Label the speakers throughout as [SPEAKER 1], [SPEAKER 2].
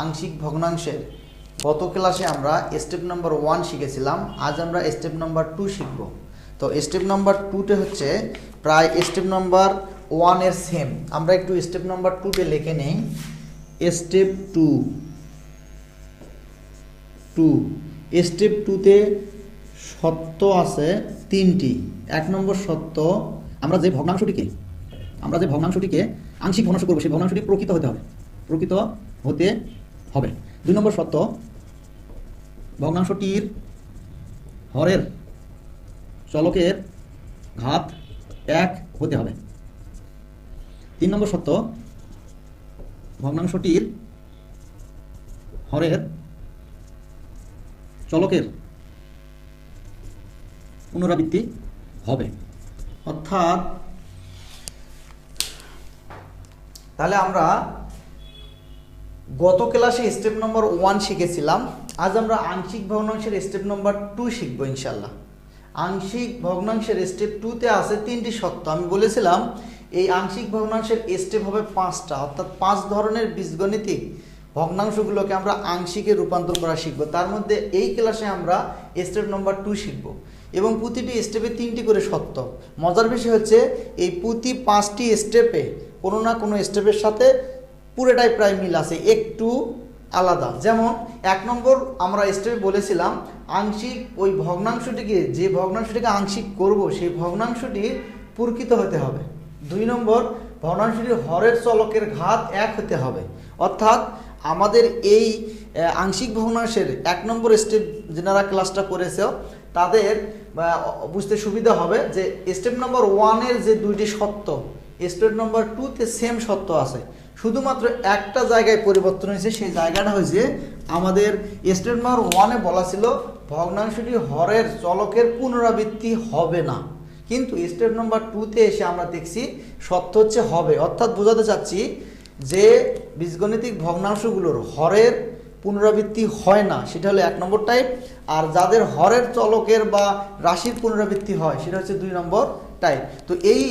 [SPEAKER 1] আংশিক ভগ্নাংশের গত ক্লাসে আমরা স্টেপ নাম্বার 1 শিখেছিলাম। আজ আমরা স্টেপ নাম্বার 2 শিখব। তো স্টেপ নাম্বার 2তে হচ্ছে প্রায় স্টেপ নাম্বার 1 এর সেম। আমরা একটু স্টেপ নাম্বার 2তে লিখে নেই। স্টেপ 2 স্টেপ 2তে সত্য আছে 3টি। 1 নম্বর সত্য, আমরা যে ভগ্নাংশটিকে আংশিক ভগ্নাংশ করব সেই ভগ্নাংশটি প্রকৃত হতে হবে। 2 নম্বর সত্য, ভগ্নাংশটির হরের চলকের ঘাত 1 হতে হবে। 3 নম্বর সত্য, ভগ্নাংশটির হরের চলকের পুনরাবৃত্তি হবে। অর্থাৎ তাহলে আমরা গত ক্লাসে স্টেপ নম্বর 1 শিখেছিলাম। আজ আমরা আংশিক ভগ্নাংশের স্টেপ নম্বর 2 শিখবো ইনশাল্লাহ। আংশিক ভগ্নাংশের স্টেপ 2তে আছে 3টি সত্য। আমি বলেছিলাম এই আংশিক ভগ্নাংশের স্টেপ হবে 5টা, অর্থাৎ 5 ধরনের বীজগণিতিক ভগ্নাংশগুলোকে আমরা আংশিকে রূপান্তর করা শিখবো। তার মধ্যে এই ক্লাসে আমরা স্টেপ নম্বর 2 শিখব এবং প্রতিটি স্টেপে 3টি করে সত্য। মজার বিষয় হচ্ছে এই প্রতি 5টি স্টেপে কোনো না কোনো স্টেপের সাথে পুরোটাই প্রায় মিল আছে, একটু আলাদা। যেমন 1 নম্বর আমরা স্টেপে বলেছিলাম আংশিক ওই ভগ্নাংশটিকে, যে ভগ্নাংশটিকে আংশিক করব সেই ভগ্নাংশটি প্রকৃত হতে হবে। 2 নম্বর, ভগ্নাংশটির হরের চলকের ঘাত 1 হতে হবে। অর্থাৎ আমাদের এই আংশিক ভগ্নাংশের 1 নম্বর স্টেপ যারা ক্লাসটা করেছে তাদের বুঝতে সুবিধা হবে যে স্টেপ নম্বর 1 এর যে 2টি সত্য স্টেপ নম্বর 2তে সেম সত্য আছে, শুধুমাত্র একটা জায়গায় পরিবর্তন হয়েছে। সেই জায়গাটা হয়েছে আমাদের স্টেপ নম্বর 1-এ বলা ছিল ভগ্নাংশটি হরের চলকের পুনরাবৃত্তি হবে না, কিন্তু স্টেপ নম্বর 2তে এসে আমরা দেখছি সত্য হচ্ছে হবে। অর্থাৎ বোঝাতে চাচ্ছি যে বীজগণিতিক ভগ্নাংশগুলোর হরের পুনরাবৃত্তি হয় না সেটা হলো 1 নম্বর টাইপ, আর যাদের হরের চলকের বা রাশির পুনরাবৃত্তি হয় সেটা হচ্ছে 2 নম্বর টাইপ। তো এই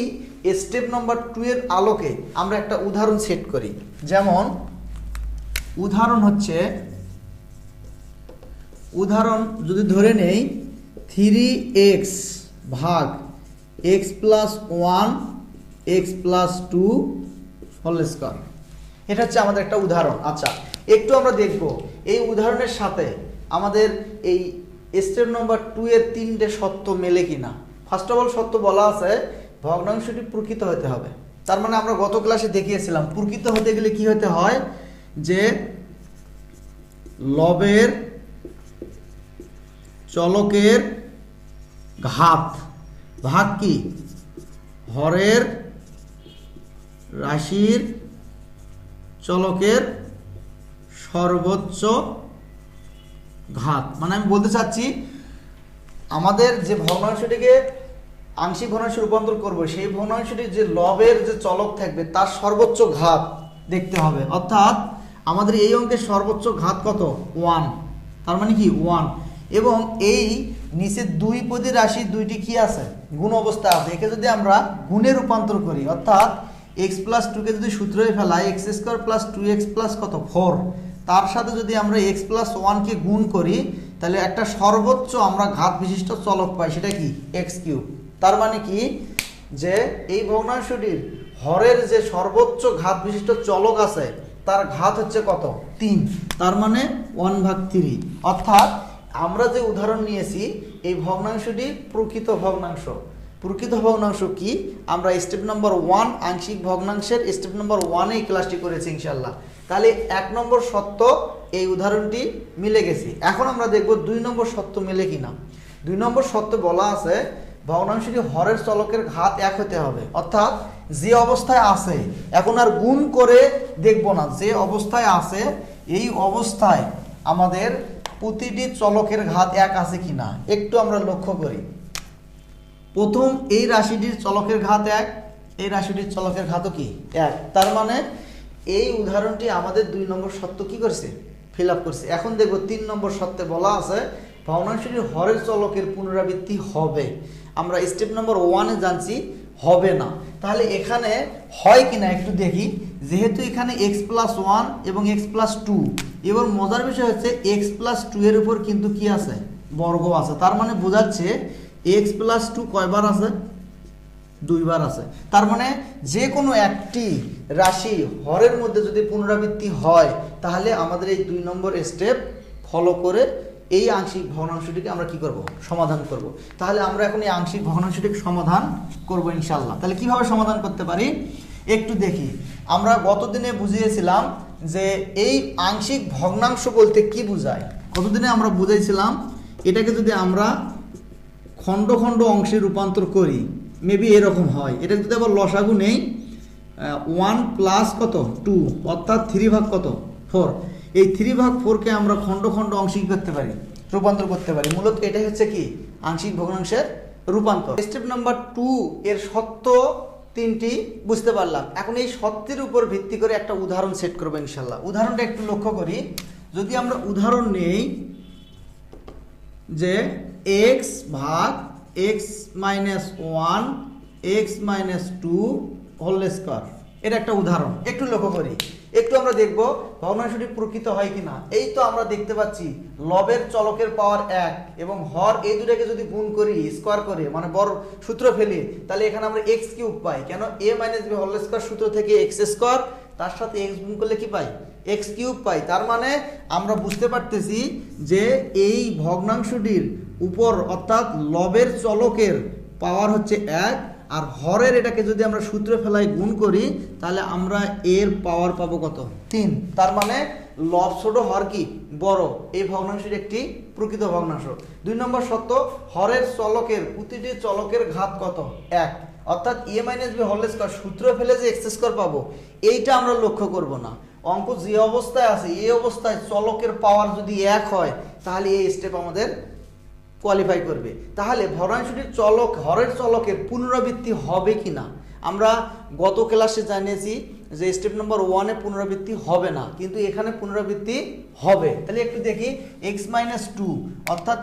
[SPEAKER 1] স্টেপ নম্বর 2 এর আলোকে আমরা একটা উদাহরণ সেট করি। যেমন উদাহরণ যদি ধরে নেই 3x ভাগ x plus 1 x plus 2 whole square, এটা হচ্ছে আমাদের একটা উদাহরণ। আচ্ছা, একটু আমরা দেখব এই উদাহরণের সাথে আমাদের এই স্টেপ নম্বর 2 এর 3টে সত্য মেলে কিনা। ফার্স্ট অফ অল সত্য বলা আছে ভগ্নাংশটি প্রকৃত হতে হবে। তার মানে আমরা গত ক্লাসে দেখিয়েছিলাম প্রকৃত হতে গেলে কি হতে হয়, যে লবের চলকের ঘাত ভাগ কি হরের রাশির চলকের সর্বোচ্চ ঘাত। মানে আমি বলতে চাচ্ছি আমাদের যে ভগ্নাংশটিকে আংশিক ভগ্নাংশে রূপান্তর করব সেই ভগ্নাংশটির যে লবের যে চলক থাকবে তার সর্বোচ্চ ঘাত দেখতে হবে। অর্থাৎ আমাদের এই অঙ্কের সর্বোচ্চ ঘাত কত? 1। তার মানে কি 1। এবং এই নিচে 2 পদের রাশি 2টি কি আছে? গুণ অবস্থা আছে। একে যদি আমরা গুণে রূপান্তর করি, অর্থাৎ x প্লাস 2কে যদি সূত্রে ফেলাই x square plus 2x plus কত 4, তার সাথে যদি আমরা x প্লাস 1কে গুণ করি তাহলে একটা সর্বোচ্চ আমরা ঘাত বিশিষ্ট চলক পাই, সেটা কি x কিউব। তার মানে কি যে এই ভগ্নাংশটির হরের যে সর্বোচ্চ ঘাত বিশিষ্ট চলক আছে তার ঘাত হচ্ছে কত? 3। তার মানে 1/3। অর্থাৎ আমরা যে উদাহরণ নিয়েছি এই ভগ্নাংশটি প্রকৃত ভগ্নাংশ। প্রকৃত ভগ্নাংশ কি আমরা স্টেপ নম্বর 1 আংশিক ভগ্নাংশের স্টেপ নম্বর 1 এই ক্লাসটি করেছি ইনশাআল্লাহ। তাহলে 1 নম্বর সত্য এই উদাহরণটি মিলে গেছে। এখন আমরা দেখব 2 নম্বর সত্য মিলে কিনা। 2 নম্বর সত্য বলা আছে ভগ্নাংশটি হরের চলকের ঘাত 1 হতে হবে। অর্থাৎ যে অবস্থায় আছে, এখন আর গুণ করে দেখব না, যে অবস্থায় আছে এই অবস্থায় আমাদের প্রতিটি চলকের ঘাত 1 আছে কিনা একটু আমরা লক্ষ্য করি। প্রথম এই রাশিটির চলকের ঘাত 1, এই রাশিটির চলকের ঘাতও কি 1। তার মানে এই উদাহরণটি আমাদের 2 নম্বর সত্য কি করছে? ফিল আপ করছে। এখন দেখব 3 নম্বর সত্যে বলা আছে ভগ্নাংশটির হরের চলকের পুনরাবৃত্তি হবে। আমরা স্টেপ নম্বর 1-এ জানছি হবে না। তাহলে এখানে হয় কিনা একটু দেখি। যেহেতু এখানে x+1 এবং x+2, এবার মজার বিষয় হচ্ছে x+2 এর উপর কিন্তু কি আছে, বর্গ আছে। তার মানে বোঝাচ্ছে x+2 কয়বার আছে, 2 বার আছে। তার মানে যে কোনো একটি রাশি হরের মধ্যে যদি পুনরাবৃত্তি হয় তাহলে আমাদের এই 2 নম্বর স্টেপ ফলো করে এই আংশিক ভগ্নাংশটিকে আমরা কি করব, সমাধান করব। তাহলে আমরা এখন এই আংশিক ভগ্নাংশটিকে সমাধান করব ইনশাআল্লাহ। তাহলে কিভাবে সমাধান করতে পারি একটু দেখি। আমরা গত দিনে বুঝিয়েছিলাম যে এই আংশিক ভগ্নাংশ বলতে কি বোঝায়। গতদিনে আমরা বুঝাইছিলাম এটাকে যদি আমরা খণ্ড খণ্ড অংশে রূপান্তর করি মেবি এরকম হয়। এটা যদি আবার লসাগু নেই 1 প্লাস কত 2 অর্থাৎ 3 ভাগ কত 4, এই 3 ভাগ 4কে আমরা খণ্ড খণ্ড অংশে করতে পারি, রূপান্তর করতে পারি। মূলত এটাই হচ্ছে কি আংশিক ভগ্নাংশের রূপান্তর। স্টেপ নাম্বার 2 এর সত্য 3টি বুঝতে পারলাম। এখন এই সত্যের উপর ভিত্তি করে একটা উদাহরণ সেট করবো ইনশাল্লাহ। উদাহরণটা একটু লক্ষ্য করি। যদি আমরা উদাহরণ নেই যে x ভাগ x-1 x-2 হোল স্কয়ার, এটা একটা উদাহরণ। একটু লক্ষ্য করি, একটু আমরা দেখব ভগ্নাংশটি প্রকৃত হয় কিনা। এই তো আমরা দেখতে পাচ্ছি লবের চলকের পাওয়ার 1 এবং হর, এই দুটাকে যদি গুণ করি স্কয়ার করে মানে বড় সূত্র ফেলি তাহলে এখানে আমরা x³ পাই। কেন a - b হোল স্কয়ার সূত্র থেকে x² তার সাথে x গুণ করলে কি পাই, x³ পাই। তার মানে আমরা বুঝতে পারতেছি যে এই ভগ্নাংশটির উপর অর্থাৎ লবের চলকের পাওয়ার হচ্ছে 1 আর হরের এটাকে যদি আমরা সূত্র ফেলাই গুণ করি তাহলে আমরা এর পাওয়ার পাবো কত 3। তার মানে লব ছোট হর কি বড়, এই ভগ্নাংশের একটি প্রকৃত ভগ্নাংশ। 2 নম্বর সত্য, হরের চলকের প্রতিটি চলকের ঘাত কত 1, অর্থাৎ a - b হোল স্কয়ার সূত্র ফেলে যে x² পাবো এইটা আমরা লক্ষ্য করব না। অঙ্ক যে অবস্থায় আছে এই অবস্থায় চলকের পাওয়ার যদি 1 হয় তাহলে এই স্টেপ আমাদের কোয়ালিফাই করবে। তাহলে ভগ্নাংশটির চলক হরের চলকের পুনরাবৃত্তি হবে কিনা আমরা গত ক্লাসে জানিয়েছি যে স্টেপ নম্বর 1 এ পুনরাবৃত্তি হবে না, কিন্তু এখানে পুনরাবৃত্তি হবে। তাহলে একটু দেখি x-2 অর্থাৎ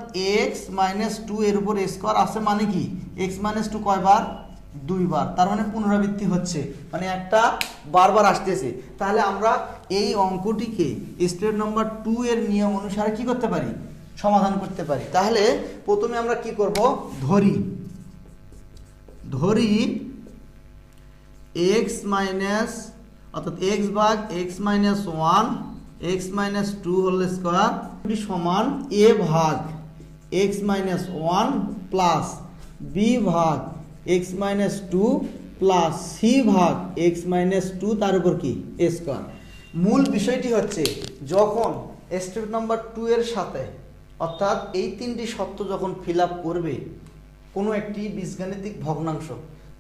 [SPEAKER 1] x-2 এর উপর স্কয়ার আছে মানে কি x-2 কয়বার 2 বার। তার মানে পুনরাবৃত্তি হচ্ছে, মানে একটা বারবার আসতেছে। তাহলে আমরা এই অঙ্কটিকে স্টেপ নম্বর 2 এর নিয়ম অনুসারে কি করতে পারি, সমাধান করতে পারি। তাহলে প্রথমে আমরা কি করব, ধরি x অর্থাৎ x ভাগ x-1 x-2 হোল স্কয়ার সমান a ভাগ x-1 প্লাস b ভাগ x-2 প্লাস c ভাগ x-2 তার উপর কি স্কয়ার। মূল বিষয়টি হচ্ছে যখন স্টেপ নাম্বার 2 এর সাথে অর্থাৎ এই 3টি শর্ত যখন ফিল আপ করবে কোনো একটি বীজগাণিতিক ভগ্নাংশ,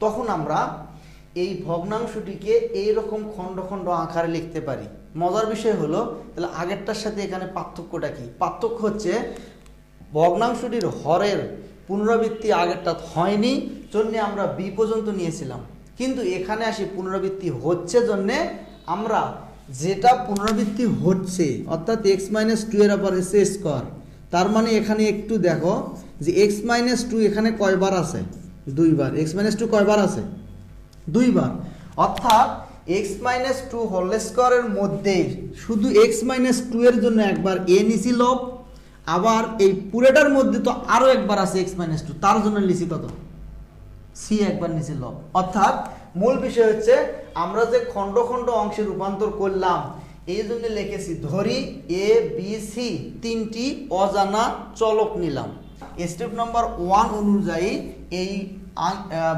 [SPEAKER 1] তখন আমরা এই ভগ্নাংশটিকে এইরকম খণ্ড খণ্ড আকারে লিখতে পারি। মজার বিষয় হলো তাহলে আগেরটার সাথে এখানে পার্থক্যটা কি, পার্থক্য হচ্ছে ভগ্নাংশটির হরের পুনরাবৃত্তি আগেরটা হয়নি জন্যে আমরা b পর্যন্ত নিয়েছিলাম, কিন্তু এখানে আসি পুনরাবৃত্তি হচ্ছে জন্যে আমরা যেটা পুনরাবৃত্তি হচ্ছে অর্থাৎ x-2 এর উপর এসে স্কয়ার। তার মানে এখানে একটু দেখো যে x-2 এখানে কয়বার আছে 2 বার, x-2 কয়বার আছে 2 বার, অর্থাৎ x-2 হোল স্কয়ারের মধ্যে শুধু x-2 এর জন্য একবার a নিছি লব, আবার এই পুরোটার মধ্যে তো আরো একবার আছে x-2 তার জন্য লিখি কত c একবার নিছি লব। অর্থাৎ মূল বিষয় হচ্ছে আমরা যে খণ্ড খণ্ড অংশে রূপান্তর করলাম এই জন্য লিখেছি ধরি a b c 3টি অজানা চলক নিলাম। স্টেপ নাম্বার 1 অনুযায়ী এই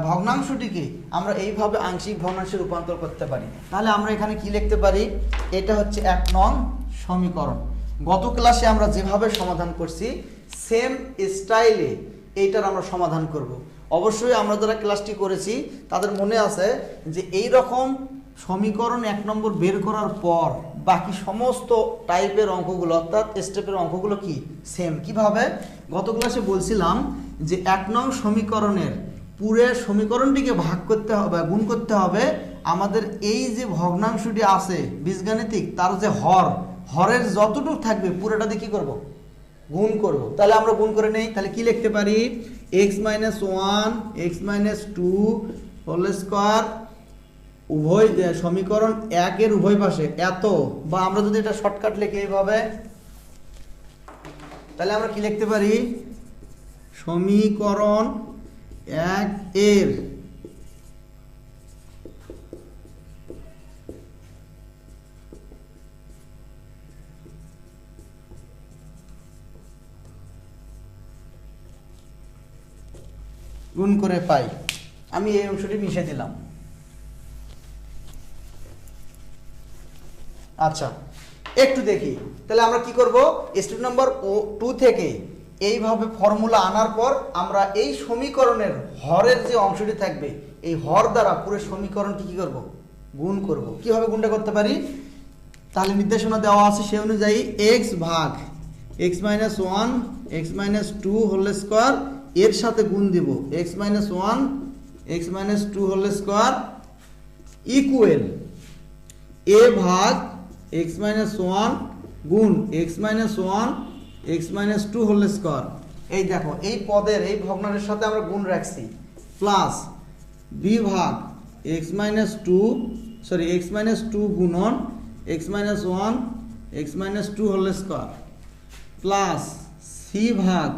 [SPEAKER 1] ভগ্নাংশটিকে আমরা এইভাবে আংশিক ভগ্নাংশে রূপান্তর করতে পারি। তাহলে আমরা এখানে কি লিখতে পারি, এটা হচ্ছে 1 নং সমীকরণ। গত ক্লাসে আমরা যেভাবে সমাধান করছি সেম স্টাইলে এইটার আমরা সমাধান করব। অবশ্যই আমরা যারা ক্লাসটি করেছি তাদের মনে আছে যে এই রকম সমীকরণ 1 নম্বর বের করার পর বাকি সমস্ত টাইপের অঙ্কগুলো অর্থাৎ স্টেপের অঙ্কগুলো কি সেম। কিভাবে, গত ক্লাসে বলছিলাম যে 1 নং সমীকরণের পুরো সমীকরণটিকে ভাগ করতে হবে, গুণ করতে হবে আমাদের এই যে ভগ্নাংশটি আছে বীজগাণিতিক তার যে হরের যতটুকু থাকবে পুরোটা দিয়ে কি করব, গুণ করব। তাহলে আমরা গুণ করে নেই। তাহলে কি লিখতে পারি x-1 x-2 হোল স্কোয়ার উভয় সমীকরণ 1 এর উভয় পাশে এত, বা আমরা যদি এটা শর্টকাট লিখি এইভাবে, তাহলে আমরা কি লিখতে পারি, সমীকরণ 1 এর গুণ করে পাই। আমি এই অংশটি মিশে দিলাম। আচ্ছা, একটু দেখি তাহলে আমরা কি করব, স্টেপ নাম্বার 2 থেকে এইভাবে ফর্মুলা আনার পর আমরা এই সমীকরণের হরের যে অংশটি থাকবে এই হর দ্বারা পুরো সমীকরণটি কি করব, গুণ করব। কিভাবে গুণটা করতে পারি, তাহলে নির্দেশনা দেওয়া আছে সেই অনুযায়ী x ভাগ x minus 1 x minus 2 whole square এর সাথে গুণ দিব x minus 1 x minus 2 whole square equal a ভাগ x মাইনাস 1 গুণ x minus 1 x minus 2 whole square. এই দেখো এই পদের এই ভগ্নাংশের সাথে আমরা গুণ রাখছি, প্লাস b ভাগ x মাইনাস 2 গুণন x minus 1 x minus 2 whole square plus c ভাগ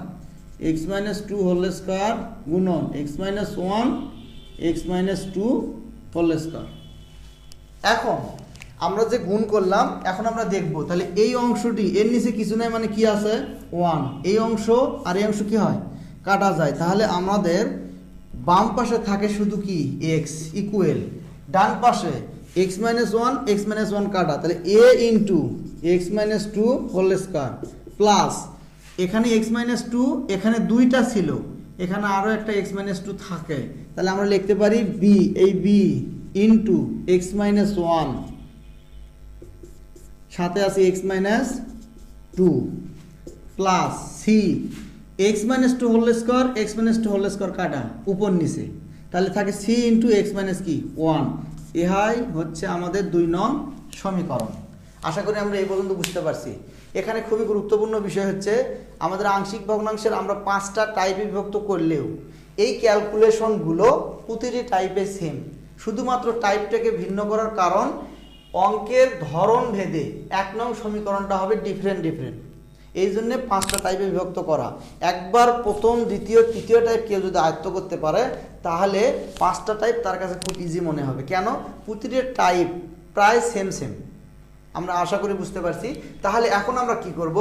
[SPEAKER 1] x মাইনাস 2 হোল স্কোয়ার গুণন x minus 1 x minus 2 whole square. এখন আমরা যে গুণ করলাম, এখন আমরা দেখব তাহলে এই অংশটি এর নিচে কিছু নাই, মানে কি আছে 1, এই অংশ আর এই অংশ কি হয়, কাটা যায়। তাহলে আমাদের বাম পাশে থাকে শুধু কি x ইকুয়াল, ডান পাশে x মাইনাস 1 x মাইনাস 1 কাটা, তাহলে a into x minus 2 whole square plus এখানে x মাইনাস 2, এখানে দুইটা ছিল, এখানে আরও একটা x মাইনাস 2 থাকে, তাহলে আমরা লিখতে পারি b, এই b ইন্টু x মাইনাস 1 সাথে আছে x minus 2 plus c x minus 2 whole square x minus 2 whole square কাটা উপর নিচে, তাহলে থাকে c ইন্টু x মাইনাস কি 1। ইহাই হচ্ছে আমাদের 2 নং সমীকরণ। আশা করি আমরা এই পর্যন্ত বুঝতে পারছি। এখানে খুবই গুরুত্বপূর্ণ বিষয় হচ্ছে আমাদের আংশিক ভগ্নাংশের আমরা 5টা টাইপে বিভক্ত করলেও এই ক্যালকুলেশনগুলো প্রতিটি টাইপে সেম, শুধুমাত্র টাইপটাকে ভিন্ন করার কারণ অঙ্কের ধরন ভেদে 1 নং সমীকরণটা হবে ডিফারেন্ট। এই জন্যে 5টা টাইপে বিভক্ত করা। একবার প্রথম দ্বিতীয় তৃতীয় টাইপ কেউ যদি আয়ত্ত করতে পারে তাহলে 5টা টাইপ তার কাছে খুব ইজি মনে হবে। কেন, প্রতিটি টাইপ প্রায় সেম। আমরা আশা করি বুঝতে পারছি। তাহলে এখন আমরা কি করব,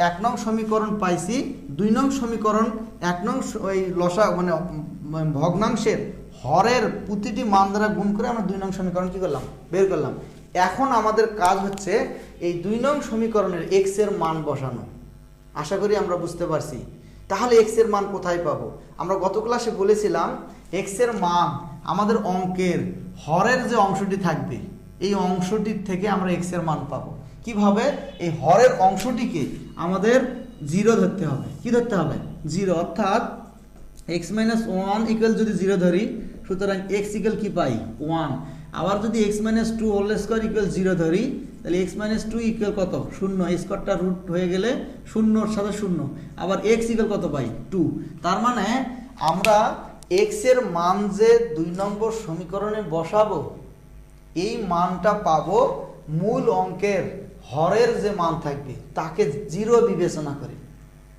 [SPEAKER 1] 1 নং সমীকরণ পাইছি, 2 নং সমীকরণ 1 নং ওই লসা মানে ভগ্নাংশের হরের প্রতিটি মান দ্বারা গুণ করে আমরা 2 নং সমীকরণ কি করলাম, বের করলাম। এখন আমাদের কাজ হচ্ছে এই 2 নং সমীকরণের x এর মান বসানো। আশা করি আমরা বুঝতে পারছি। তাহলে x এর মান কোথায় পাবো, আমরা গত ক্লাসে বলেছিলাম x এর মান আমাদের অঙ্কের হরের যে অংশটি থাকবে এই অংশটির থেকে আমরা x এর মান পাবো। কিভাবে, এই হরের অংশটিকে আমাদের 0 ধরতে হবে। কি ধরতে হবে, 0, অর্থাৎ x মাইনাস 1 ইকুয়াল যদি 0 ধরি, সুতরাং x ইকুয়াল কি পাই 1। আবার যদি x minus 2 whole square equal 0 ধরি, তাহলে x মাইনাস 2 ইকুয়াল কত 0, স্কোয়ারটা রুট হয়ে গেলে 0 সাথে 0, আবার x ইকুয়াল কত পাই 2। তার মানে আমরা x এর মান যে 2 নম্বর সমীকরণে বসাবো এই মানটা পাবো মূল অঙ্কের হরের যে মান থাকবে তাকে 0 বিবেচনা করে।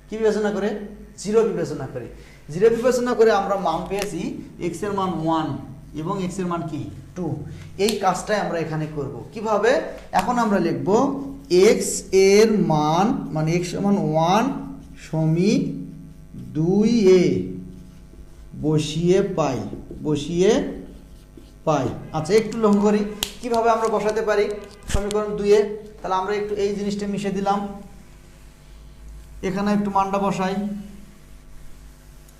[SPEAKER 1] কি বিবেচনা করে, 0 বিবেচনা করে। 0 বিবেচনা করে আমরা মান পেয়েছি x এর মান 1 এবং x এর মান কি 2। এই কাজটাই আমরা এখানে করব। কিভাবে, এখন আমরা লিখব x এর মান মানে x সমান 1 সমী 2a বসিয়ে পাই। আচ্ছা, একটু লক্ষ্য করি কিভাবে আমরা বসাতে পারি সমীকরণ 2 এ। তাহলে আমরা একটু এই জিনিসটা মিশে দিলাম, এখানে একটু মানটা বসাই,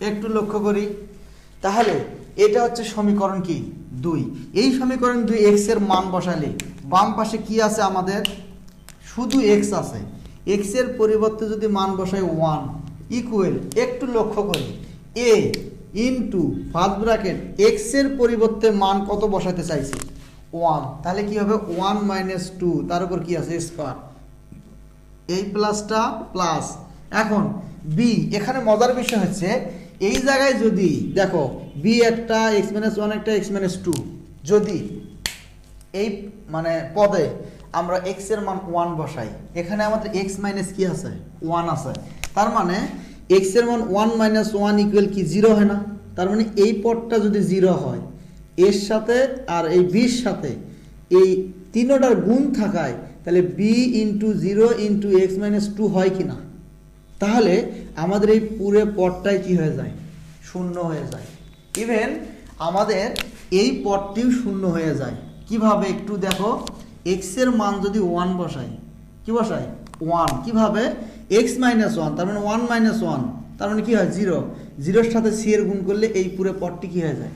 [SPEAKER 1] একটু লক্ষ্য করি। তাহলে এটা হচ্ছে সমীকরণ কি 2। এই সমীকরণ 2 x এর মান বসালে বাম পাশে কি আছে আমাদের, শুধু x আছে। x এর পরিবর্তে যদি মান বসাই 1 ইকুয়াল, একটু লক্ষ্য করি a into first bracket x এর পরিবর্তে মান কত বসাতে চাইছি 1, তাহলে কি হবে 1 মাইনাস 2, তার উপর কি আছে স্কোয়ার, এই প্লাসটা প্লাস। এখন b, এখানে মজার বিষয় হচ্ছে এই জায়গায় যদি দেখো বি একটা এক্স মাইনাস ওয়ান একটা এক্স মাইনাস টু, যদি এই মানে পদে আমরা এক্স এর মান ওয়ান বসাই, এখানে আমাদের এক্স মাইনাস কি আছে ওয়ান আছে, তার মানে এক্স এর মান ওয়ান মাইনাস ওয়ান ইকুয়াল কি জিরো হয় না? তার মানে এই পদটা যদি জিরো হয়, এর সাথে আর এই বির সাথে এই তিনটার গুণ থাকায় তাহলে B into zero into X minus two হয় কি না? তাহলে আমাদের এই পুরো পদটাই কি হয়ে যায়? শূন্য হয়ে যায়। ইভেন আমাদের এই পদটিও শূন্য হয়ে যায়। কিভাবে একটু দেখো, এক্স এর মান যদি ওয়ান বসাই, কি বসাই? ওয়ান। কিভাবে? এক্স মাইনাস ওয়ান, তার মানে ওয়ান মাইনাস ওয়ান, তার মানে কি হয়? জিরো। জিরোর সাথে সি এর গুণ করলে এই পুরো পদটি কি হয়ে যায়?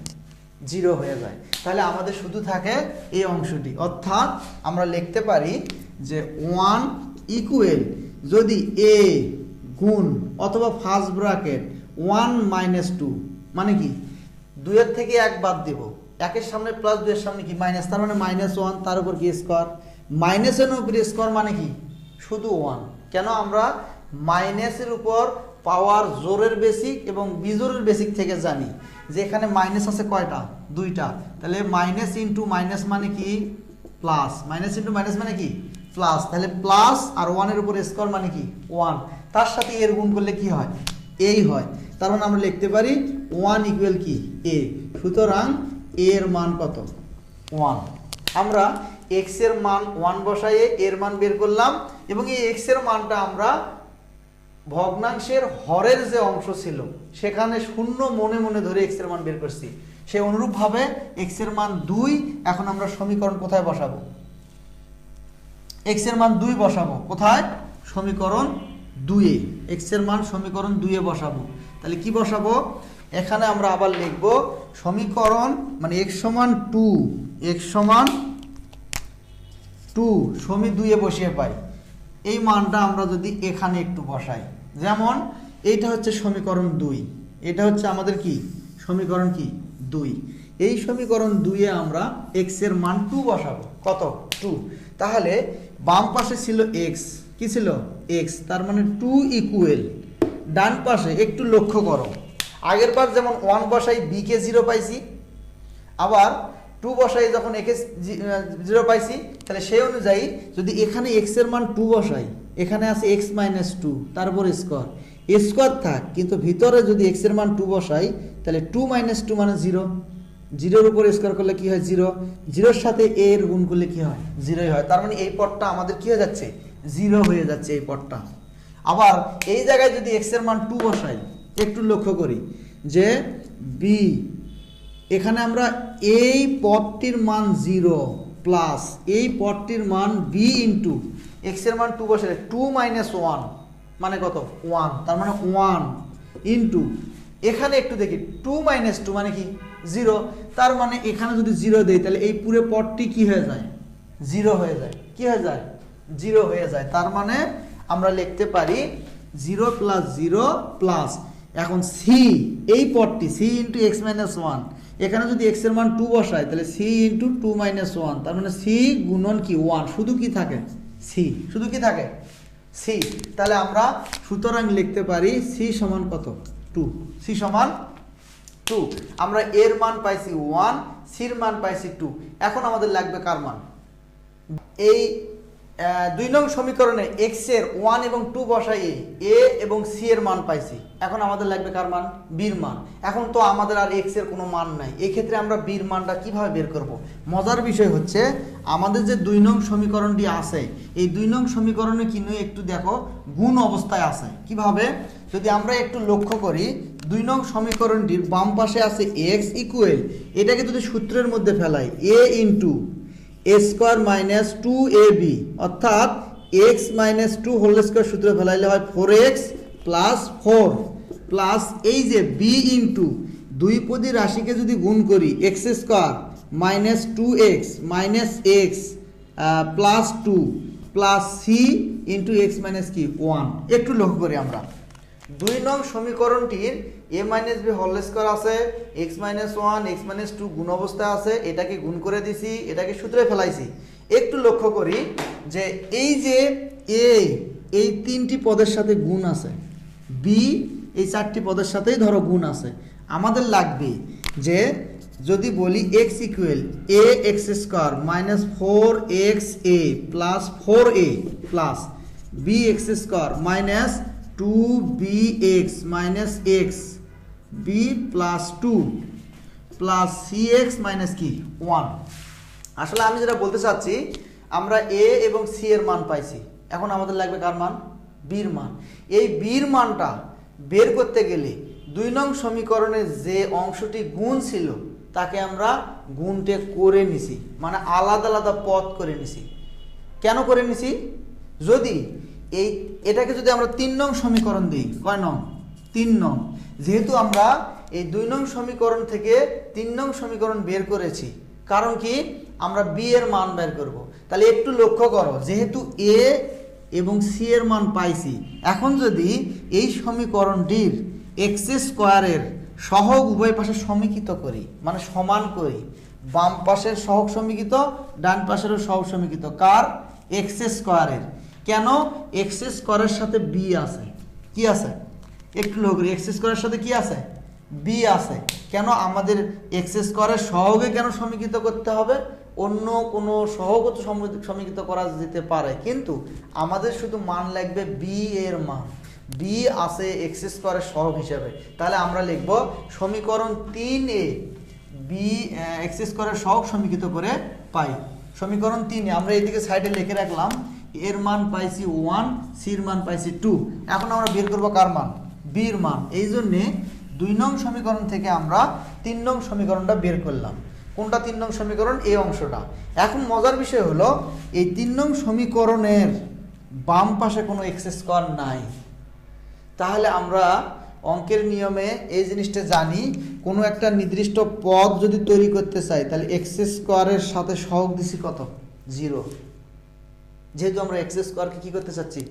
[SPEAKER 1] জিরো হয়ে যায়। তাহলে আমাদের শুধু থাকে এই অংশটি, অর্থাৎ আমরা লিখতে পারি যে ওয়ান ইকুয়াল যদি এ গুণ অথবা first bracket one minus two, মানে কি দুইয়ের থেকে এক বাদ দেব, একের সামনে প্লাস দুইয়ের সামনে কি মাইনাস, তার মানে মাইনাস ওয়ান, তার উপর কি স্কোয়ার, মাইনাসের উপর স্কোয়ার মানে কি শুধু ওয়ান। কেন? আমরা মাইনাসের উপর পাওয়ার জোরের বেসিক এবং বিজোরের বেসিক থেকে জানি যে এখানে মাইনাস আছে কয়টা? দুইটা। তাহলে মাইনাস ইন্টু মাইনাস মানে কি প্লাস, মাইনাস ইন্টু মাইনাস মানে কি প্লাস, তাহলে প্লাস আর ওয়ানের উপর স্কোয়ার মানে কি ওয়ান, তার সাথে এর গুণ করলে কি হয়? এই হয়। তার মানে আমরা লিখতে পারি ওয়ান ইকুয়াল কি এ। সুতরাং এর মান কত? ওয়ান। আমরা এক্স এর মান ওয়ান বসাইয়ে এর মান বের করলাম, এবং এই এক্স এর মানটা আমরা ভগ্নাংশের হরের যে অংশ ছিল সেখানে শূন্য মনে মনে ধরে এক্স এর মান বের করছি। সে অনুরূপভাবে এক্স এর মান 2, এখন আমরা সমীকরণ কোথায় বসাবো? এক্স এর মান 2 বসাবো কোথায়? সমীকরণ 2-এ। এক্স এর মান সমীকরণ 2-এ বসাবো। তাহলে কি বসাবো? এখানে আমরা আবার লিখব সমীকরণ মানে x সমান 2, x সমান 2 সমী 2-এ বসিয়ে পাই। এই মানটা আমরা যদি এখানে একটু বসাই, যেমন এইটা হচ্ছে সমীকরণ 2, এটা হচ্ছে আমাদের কি সমীকরণ কি 2। এই সমীকরণ 2-এ আমরা x এর মান 2 বসাবো। কত? 2। তাহলে বাম পাশে ছিল x, কি ছিল? x, তার মানে 2 ইকুয়াল ডান পাশে একটু লক্ষ্য করো, আগের বার যেমন 1 বসাই b কে 0 পাইছি, আবার 2 বসাই যখন a কে 0 পাইছি, তাহলে সেই অনুযায়ী যদি এখানে x এর মান 2 বসাই, এখানে আছে x মাইনাস 2, তারপর স্কোয়ার, স্কোয়ার থাক, কিন্তু ভিতরে যদি x এর মান 2 বসাই তাহলে 2 মাইনাস 2 মানে 0, 0-এর উপর স্কোয়ার করলে কি হয়? 0, 0-এর সাথে a এর গুণ করলে কি হয়? 0-ই হয়। তার মানে এই পদটা আমাদের কি হয়ে যাচ্ছে? 0 হয়ে যাচ্ছে এই পদটা। আবার এই জায়গায় যদি x এর মান 2 বসাই, একটু লক্ষ্য করি যে b, এখানে আমরা এই পদটির মান 0 প্লাস এই পদটির মান b ইন্টু x এর মান 2 বসালে 2 মাইনাস 1 মানে কত? 1, তার মানে 1 ইন্টু এখানে একটু দেখি 2 মাইনাস 2 মানে কি 0, তার মানে এখানে যদি 0 দেই তাহলে এই পুরো পদটি কি হয়ে যায়? 0 হয়ে যায়। কি হয়ে যায়? 0 হয়ে যায়। তার মানে আমরা লিখতে পারি 0 প্লাস 0 প্লাস, এখন c এই পদটি c ইন্টু এক্স মাইনাস 1, এখানে যদি x এর মান 2 বসাই তাহলে c ইন্টু 2 মাইনাস 1, তার মানে c গুণন কি 1, শুধু কি থাকে? c, শুধু কি থাকে? c। তাহলে আমরা সুতরাং লিখতে পারি c সমান কত? 2। c সমান 2। আমরা এর মান পাইছি 1, c এর মান পাইছি 2। এখন আমাদের লাগবে কার মান? এই 2 নং সমীকরণে x এর 1 এবং 2 বসাইয়ে a এবং c এর মান পাইছি। এখন আমাদের লাগবে কার মান? b এর মান। এখন তো আমাদের আর x এর কোনো মান নাই, এই ক্ষেত্রে আমরা b এর মানটা কিভাবে বের করব? মজার বিষয় হচ্ছে আমাদের যে 2 নং সমীকরণটি আছে, এই 2 নং সমীকরণে কিন্তু একটু দেখো গুণ অবস্থায় আছে। কিভাবে? যদি আমরা একটু লক্ষ্য করি, 2 নং সমীকরণটির বাম পাশে আছে x ইকুয়াল, এটাকে যদি সূত্রের মধ্যে ফেলাই a into a square minus 2ab, অর্থাৎ x মাইনাস 2 হোল স্কোয়ার সূত্রে ফেলাইলে হয় 4x প্লাস 4 প্লাস এই যে b ইন্টু দুই পদী রাশিকে যদি গুণ করি x square minus 2x minus x plus 2 plus c into x minus কি 1। একটু লক্ষ্য করি আমরা 2 নং সমীকরণটির a minus b whole square আছে, x মাইনাস 1 x মাইনাস 2 গুণ অবস্থায় আছে, এটাকে গুণ করে দিছি, এটাকে সূত্রে ফেলাইছি। একটু লক্ষ্য করি যে এই যে a এই তিনটি পদের সাথে গুণ আছে, b এই 4টি পদের সাথেই ধরো গুণ আছে। আমাদের লাগবে যে যদি বলি x equal ax² minus 4xa plus 4a plus bx² minus 2bx minus x b plus 2 plus cx minus কি 1। আসলে আমি যেটা বলতে চাচ্ছি, আমরা a এবং c এর মান পাইছি, এখন আমাদের লাগবে কার মান? b এর মান। এই b এর মানটা বের করতে গেলে 2 নং সমীকরণের যে অংশটি গুণ ছিল তাকে আমরা গুণটে করে নিছি, মানে আলাদা আলাদা পদ করে নিছি। কেন করে নিছি? যদি এটাকে যদি আমরা 3 নং সমীকরণ দিই, কয় নং? 3 নং। যেহেতু আমরা এই 2 নং সমীকরণ থেকে 3 নং সমীকরণ বের করেছি, কারণ কি আমরা b এর মান বের করব। তাহলে একটু লক্ষ্য করো, যেহেতু a এবং c এর মান পাইছি, এখন যদি এই সমীকরণটির x² এর সহগ উভয় পাশে সমীকৃত করি, মানে সমান করি, বাম পাশের সহগ সমীকৃত, ডান পাশেরও সহগ সমীকৃত, কার? x² এর। কেন? x² এর সাথে b আছে। কি আছে? একটু লক্ষ্য করি, x² এর সাথে কি আছে? b আছে। কেন আমাদের x² এর সহগে কেন সমীকৃত করতে হবে? অন্য কোনো সহগত সমীকৃত করা যেতে পারে, কিন্তু আমাদের শুধু মান লাগবে b এর মান। b আছে x² এর সহগ হিসেবে, তাহলে আমরা লিখব সমীকরণ 3a b x² এর সহগ সমীকৃত করে পাই। সমীকরণ 3 আমরা এইদিকে সাইডে লিখে রাখলাম, এর মান পাইছি 1, c এর মান পাইছি 2। এখন আমরা বের করব কার মান? b এর মান। এই জন্যে 2 নং সমীকরণ থেকে আমরা 3 নং সমীকরণটা বের করলাম। কোনটা 3 নং সমীকরণ? এই অংশটা। এখন মজার বিষয় হলো, এই 3 নং সমীকরণের বাম পাশে কোনো x² নাই। তাহলে আমরা অঙ্কের নিয়মে এই জিনিসটা জানি, কোনো একটা নির্দিষ্ট পদ যদি তৈরি করতে চাই, তাহলে x² এর সাথে সহগ দিছি কত? 0। যেহেতু আমরা x² কে কি করতে চাচ্ছি?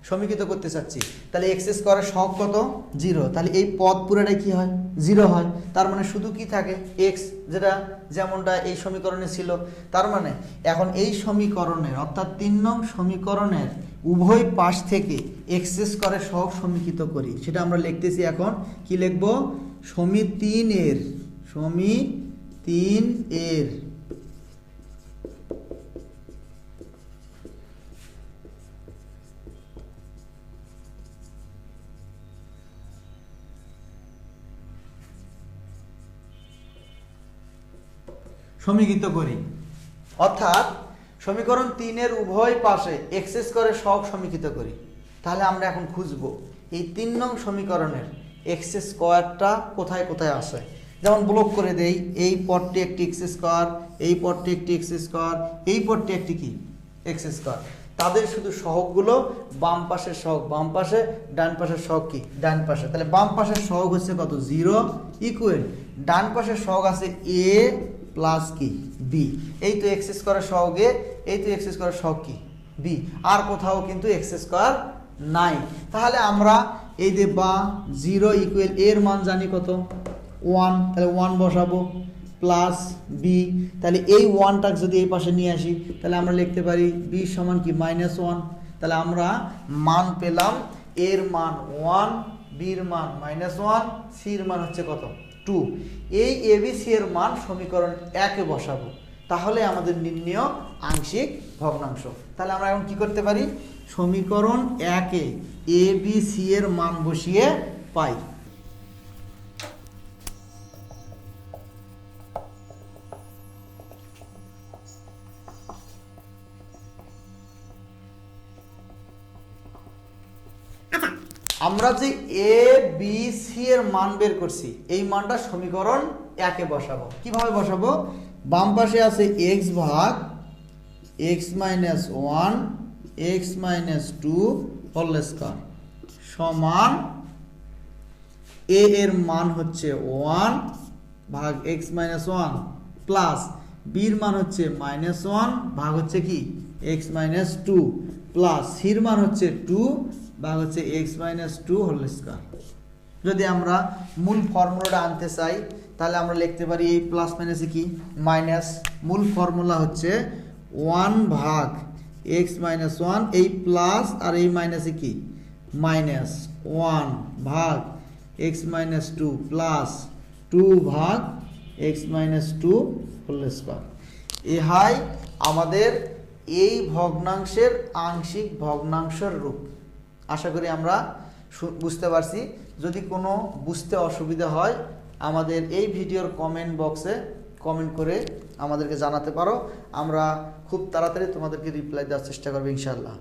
[SPEAKER 1] সমীকৃত করতে চাচ্ছি, তাহলে x² এর সহগ কত? 0। তাহলে এই পদ পুরোটাই কি হয়? 0 হয়। তার মানে শুধু কি থাকে? x, যেটা যেমনটা এই সমীকরণে ছিল। তার মানে এখন এই সমীকরণের, অর্থাৎ 3 নং সমীকরণের উভয় পাশ থেকে x² এর সহগ সমীকৃত করি, সেটা আমরা লিখতেছি। এখন কি লিখব? সমী 3 এর সমীকৃত করি, অর্থাৎ সমীকরণ 3 এর উভয় পাশে x² এর সহগ সমীকৃত করি। তাহলে আমরা এখন খুঁজব এই 3 নং সমীকরণের x² কোথায় কোথায় আসে। যেমন ব্লক করে দেই, এই পদটি একটি x², এই পদটি একটি x², এই পদটি একটি কি? x²। তাদের শুধু সহগগুলো বাম পাশের সহগ বাম পাশে, ডান পাশের সহগ কি? ডান পাশে। তাহলে বাম পাশের সহগ হচ্ছে কত? 0 ইকুয়াল ডান পাশের সহগ আছে a প্লাস কি? b। এই তো x² এর সহগ a, এই তো x² এর সহগ কি? b। আর কোথাও কিন্তু x² নাই। তাহলে আমরা এই যে বা 0 ইকুয়াল এর মান জানি কত? 1। তাহলে 1 বসাবো প্লাস b। তাহলে এই 1টা যদি এই পাশে নিয়ে আসি, তাহলে আমরা লিখতে পারি b সমান কি? -1। তাহলে আমরা মান পেলাম, এর মান 1, b এর মান -1, c এর মান হচ্ছে কত? 2। এই abc এর মান সমীকরণ 1 এ বসাবো, তাহলে আমাদের নির্ণেয় আংশিক ভগ্নাংশ। তাহলে আমরা এখন কি করতে পারি? সমীকরণ 1 এ abc এর মান বসিয়ে পাই। আমরা যে এ বি সি এর মান বের করছি, এই মানটা সমীকরণ 1 এ বসাবো। কিভাবে বসাবো? বাম পাশে আছে x ভাগ x - 1 x - 2 হোল স্কয়ার সমান a এর মান হচ্ছে 1 ভাগ x - 1 প্লাস b এর মান হচ্ছে -1 ভাগ হচ্ছে কি? x - 2 প্লাস c এর মান হচ্ছে 2 ভাগ হচ্ছে x - 2 হোল স্কয়ার। যদি আমরা মূল ফর্মুলাটা আনতে চাই, তাহলে আমরা লিখতে পারি এই প্লাস মাইনাসে কি? মাইনাস। মূল ফর্মুলা হচ্ছে 1 ভাগ x - 1, এই প্লাস আর এই মাইনাসে কি? মাইনাস 1 ভাগ এক্স মাইনাস 2 প্লাস 2 ভাগ এক্স মাইনাস 2 হোল স্কয়ার। ইহাই আমাদের এই ভগ্নাংশের আংশিক ভগ্নাংশের রূপ। আশা করি আমরা বুঝতে পারছি। যদি কোনো বুঝতে অসুবিধা হয় আমাদের এই ভিডিওর কমেন্ট বক্সে কমেন্ট করে আমাদেরকে জানাতে পারো। আমরা খুব তাড়াতাড়ি তোমাদেরকে রিপ্লাই দেওয়ার চেষ্টা করবো ইনশাআল্লাহ।